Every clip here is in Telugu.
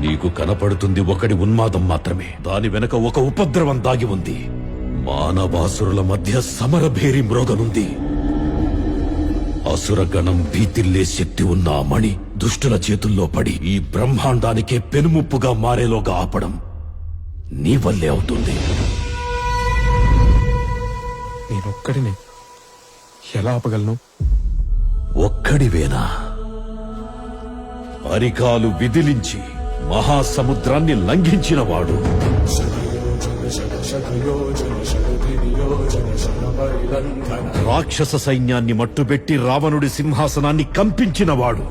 నీకు కనపడుతుంది ఒకడి ఉన్మాదం మాత్రమే. దాని వెనక ఒక ఉపద్రవం దాగి ఉంది. మానవాసురుల మధ్య సమరభేరి మ్రోగనుంది. అసురగణం భీతిల్లే శక్తి ఉన్న ఆ మణి దుష్టుల చేతుల్లో పడి ఈ బ్రహ్మాండానికే పెనుముప్పుగా మారేలోగా ఆపడం నీ వల్లే అవుతుంది. నేనొక్కడిని ఎలా ఆపగలను? ఒక్కడివేనా? అరికాలు విదిలించి మహాసముద్రాన్ని లంఘించినవాడు, రాక్షస సైన్యాన్ని మట్టుబెట్టి రావణుడి సింహాసనాన్ని కంపించినవాడు,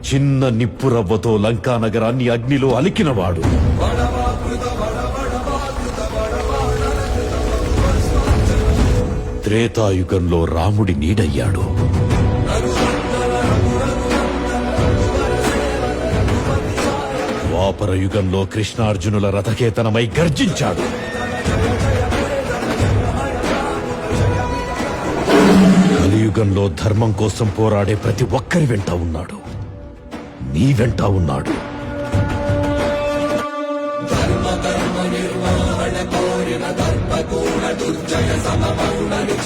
చిన్న నిప్పురవ్వతో లంకా నగరాన్ని అగ్నిలో అలికినవాడు, త్రేతాయుగంలో రాముడి నీడయ్యాడు, ద్వాపర యుగంలో కృష్ణార్జునుల రథకేతనమై గర్జించాడు, కలియుగంలో ధర్మం కోసం పోరాడే ప్రతి ఒక్కరి వెంట ఉన్నాడు. నీ వెంట ఉన్నాడు. ధర్మ నిర్వహణ కోరిన దర్ప దుర్జయ సమమౌనని